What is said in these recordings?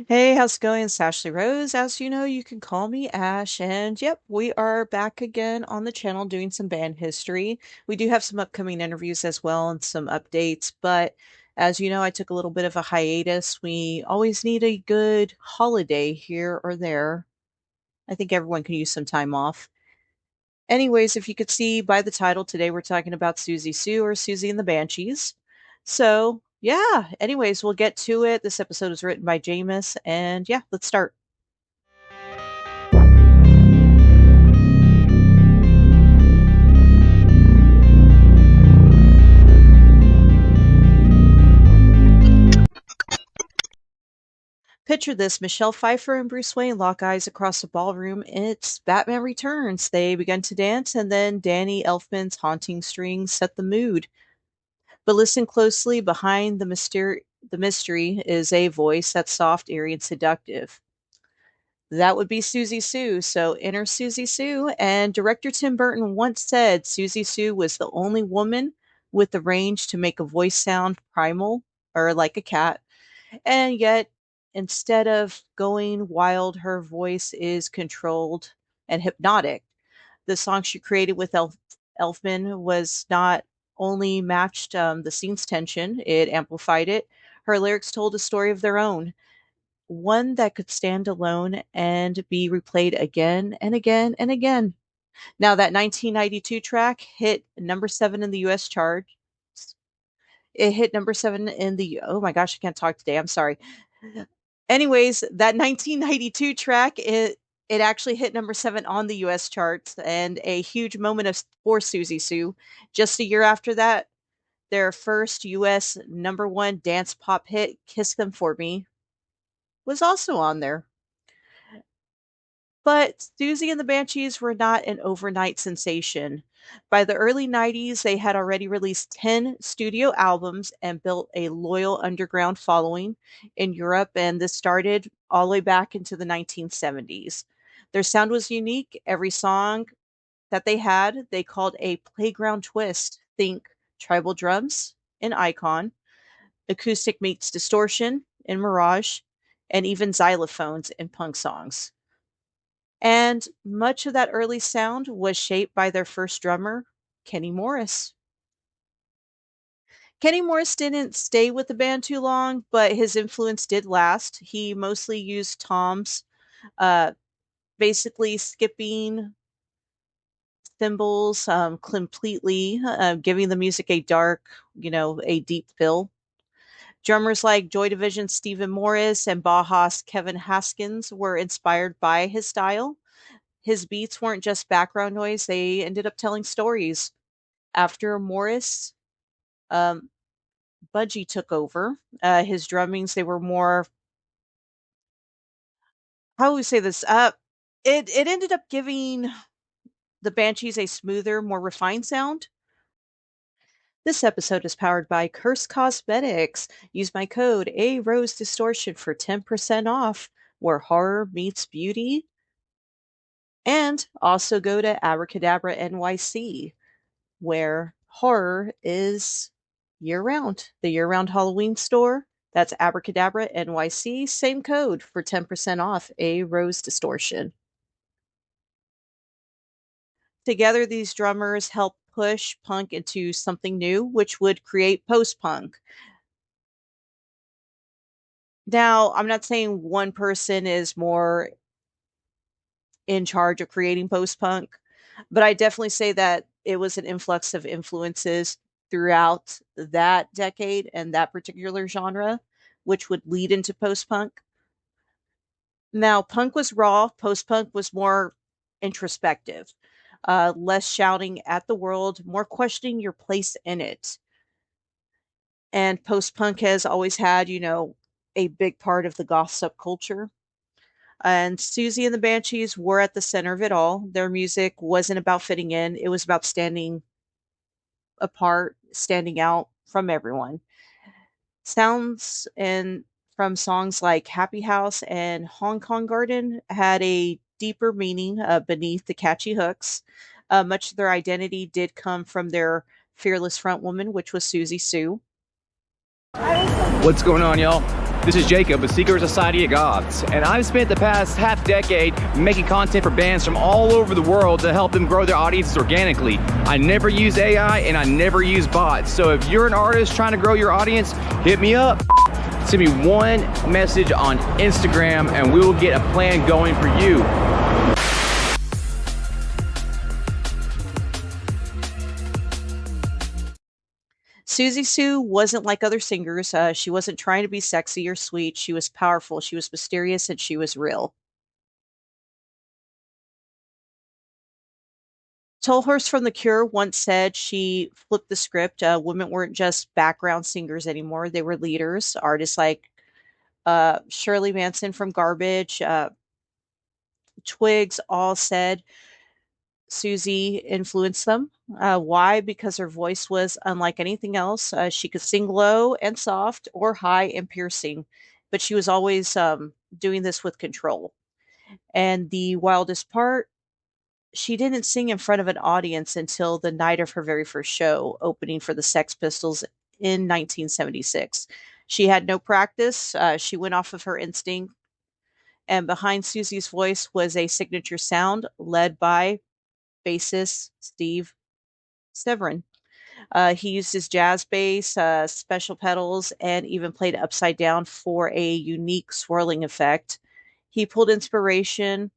Hey, how's it going? It's Ashley Rose. As you know, you can call me Ash. And yep, we are back again on the channel doing some band history. We do have some upcoming interviews as well and some updates. But as you know, I took a little bit of a hiatus. We always need a good holiday here or there. I think everyone can use some time off. Anyways, if you could see by the title, today we're talking about Siouxsie Sioux or Siouxsie and the Banshees. So, yeah, anyways, we'll get to it. This episode was written by Jameis, and yeah, let's start. Picture this: Michelle Pfeiffer and Bruce Wayne lock eyes across the ballroom. It's Batman Returns. They begin to dance, and then Danny Elfman's haunting strings set the mood. But listen closely, behind the mystery is a voice that's soft, eerie, and seductive. That would be Siouxsie Sioux. So enter Siouxsie Sioux. And director Tim Burton once said Siouxsie Sioux was the only woman with the range to make a voice sound primal or like a cat. And yet, instead of going wild, her voice is controlled and hypnotic. The song she created with Elfman was not only matched the scene's tension, it amplified it. Her lyrics told a story of their own, one that could stand alone and be replayed again and again and again. Now, that 1992 track hit number 7 in the US chart. It hit number 7 in the, oh my gosh, I can't talk today. I'm sorry. Anyways, that 1992 track, it actually hit number 7 on the US charts, and a huge moment of for Siouxsie Sioux. Just a year after that, their first US number 1 dance pop hit, Kiss Them For Me, was also on there. But Siouxsie and the Banshees were not an overnight sensation. By the early 90s, they had already released 10 studio albums and built a loyal underground following in Europe, and this started all the way back into the 1970s. Their sound was unique. Every song that they had, they called a playground twist. Think tribal drums in Icon, acoustic meets distortion in Mirage, and even xylophones in punk songs. And much of that early sound was shaped by their first drummer, Kenny Morris. Kenny Morris didn't stay with the band too long, but his influence did last. He mostly used toms, uh, basically skipping cymbals completely, giving the music a dark, a deep feel. Drummers like Joy Division's Stephen Morris and Baja's Kevin Haskins were inspired by his style. His beats weren't just background noise, they ended up telling stories. After Morris, um, Budgie took over. His drummings, they were more, how would we say this? It ended up giving the Banshees a smoother, more refined sound. This episode is powered by Curse Cosmetics. Use my code AROSEDISTORTION for 10% off, where horror meets beauty. And also go to Abracadabra NYC, where horror is year round. The year round Halloween store. That's Abracadabra NYC. Same code for 10% off a Rose Distortion. Together, these drummers help push punk into something new, which would create post punk. Now, I'm not saying one person is more in charge of creating post punk, but I definitely say that it was an influx of influences throughout that decade and that particular genre, which would lead into post punk. Now, punk was raw, post punk was more introspective, less shouting at the world, more questioning your place in it. And post punk has always had, a big part of the goth subculture. And Siouxsie and the Banshees were at the center of it all. Their music wasn't about fitting in, it was about standing apart, standing out from everyone. Sounds and from songs like Happy House and Hong Kong Garden had a deeper meaning beneath the catchy hooks. Much of their identity did come from their fearless frontwoman, which was Siouxsie Sioux. What's going on, y'all? This is Jacob with Secret Society of Goths, and I've spent the past half decade making content for bands from all over the world to help them grow their audiences organically. I never use AI and I never use bots, so if you're an artist trying to grow your audience, hit me up. Send me one message on Instagram and we will get a plan going for you. Siouxsie Sioux wasn't like other singers. She wasn't trying to be sexy or sweet. She was powerful, she was mysterious, and she was real. Tolhurst from The Cure once said she flipped the script. Women weren't just background singers anymore, they were leaders. Artists like Shirley Manson from Garbage, Twigs all said Susie influenced them. Why? Because her voice was unlike anything else. She could sing low and soft or high and piercing, but she was always doing this with control. And the wildest part, she didn't sing in front of an audience until the night of her very first show, opening for the Sex Pistols in 1976. She had no practice. She went off of her instinct, and behind Susie's voice was a signature sound led by bassist Steve Severin. He used his jazz bass, special pedals, and even played upside down for a unique swirling effect. He pulled inspiration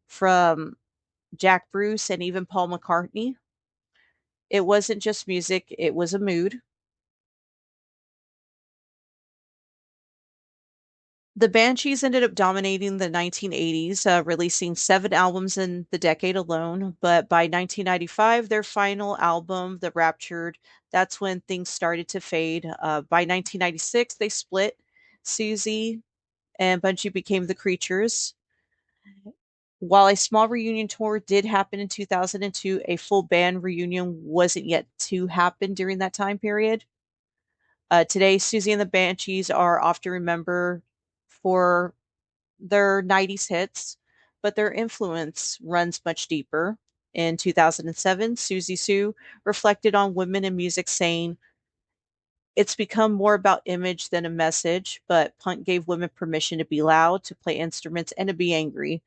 from Jack Bruce and even Paul McCartney. It wasn't just music, it was a mood. The Banshees ended up dominating the 1980s, releasing 7 albums in the decade alone. But by 1995, their final album, The Raptured, that's when things started to fade. By 1996, they split. Susie and Bungie became the Creatures. While a small reunion tour did happen in 2002, a full band reunion wasn't yet to happen during that time period. Today, Susie and the Banshees are often remembered for their 90s hits, but their influence runs much deeper. In 2007, Siouxsie Sioux reflected on women in music, saying, "It's become more about image than a message, but punk gave women permission to be loud, to play instruments, and to be angry."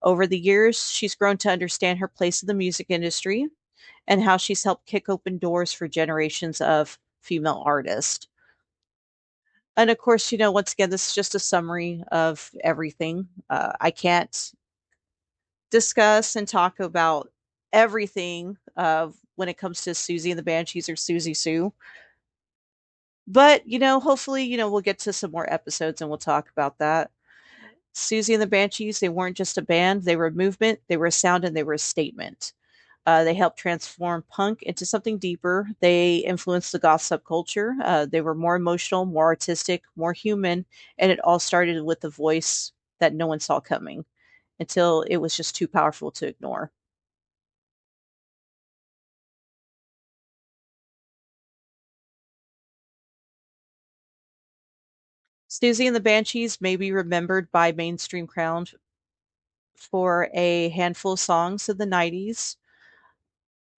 Over the years, she's grown to understand her place in the music industry and how she's helped kick open doors for generations of female artists. And of course, once again, this is just a summary of everything. I can't discuss and talk about everything when it comes to Susie and the Banshees or Siouxsie Sioux. But, hopefully, we'll get to some more episodes and we'll talk about that. Susie and the Banshees, they weren't just a band, they were a movement, they were a sound, and they were a statement. They helped transform punk into something deeper. They influenced the goth subculture. They were more emotional, more artistic, more human, and it all started with a voice that no one saw coming until it was just too powerful to ignore. Susie and the Banshees may be remembered by mainstream crowd for a handful of songs of the 90s,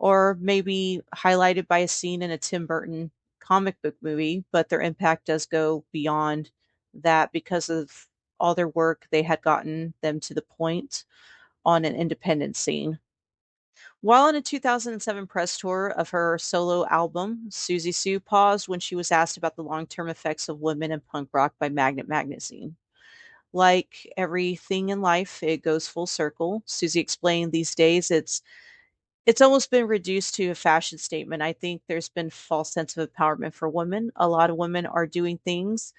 or maybe highlighted by a scene in a Tim Burton comic book movie, but their impact does go beyond that because of all their work. They had gotten them to the point on an independent scene. While on a 2007 press tour of her solo album, Siouxsie Sioux paused when she was asked about the long term effects of women in punk rock by Magnet Magazine. Like everything in life, it goes full circle. Susie explained these days it's almost been reduced to a fashion statement. I think there's been false sense of empowerment for women. A lot of women are doing things,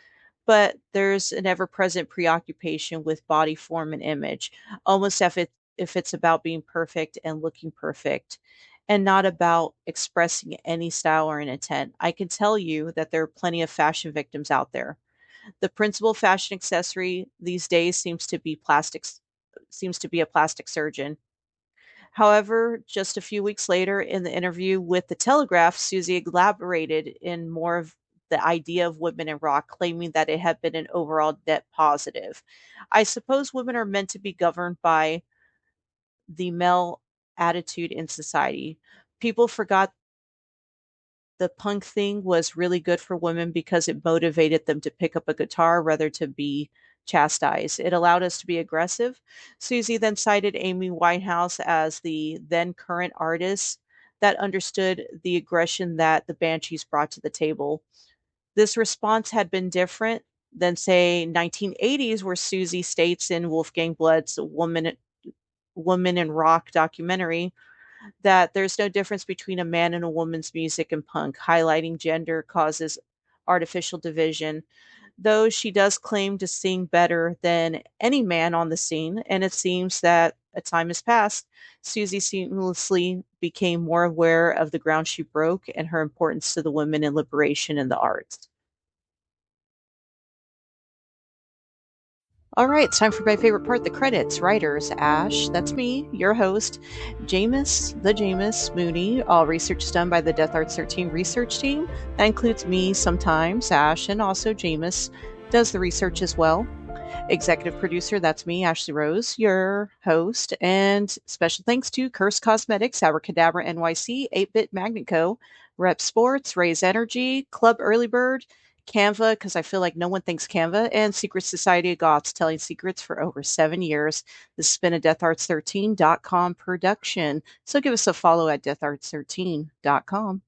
but there's an ever-present preoccupation with body form and image, almost if it's about being perfect and looking perfect and not about expressing any style or an intent. I can tell you that there are plenty of fashion victims out there. The principal fashion accessory these days seems to be a plastic surgeon. However, just a few weeks later, in the interview with The Telegraph, Susie elaborated in more of the idea of women in rock, claiming that it had been an overall net positive. I suppose women are meant to be governed by the male attitude in society. People forgot the punk thing was really good for women because it motivated them to pick up a guitar rather to be chastised. It allowed us to be aggressive. Siouxsie then cited Amy Winehouse as the then current artist that understood the aggression that the Banshees brought to the table. This response had been different than, say, 1980s, where Siouxsie states in Wolfgang Blood's Woman in Rock documentary that there's no difference between a man and a woman's music and punk. Highlighting gender causes artificial division. Though she does claim to sing better than any man on the scene, and it seems that a time has passed, Siouxsie seamlessly became more aware of the ground she broke and her importance to the women in liberation in the arts. All right, it's time for my favorite part, the credits. Writers, Ash, that's me, your host, Jameis Mooney. All research is done by the Death Arts 13 research team. That includes me sometimes, Ash, and also Jameis does the research as well. Executive producer, that's me, Ashley Rose, your host. And special thanks to Curse Cosmetics, Abracadabra NYC, 8-Bit Magnet Co., Rep Sports, Raise Energy, Club Early Bird, Canva, because I feel like no one thinks Canva, and Secret Society of Goths, telling secrets for over 7 years. This has been a DeathArts13.com production. So give us a follow at DeathArts13.com.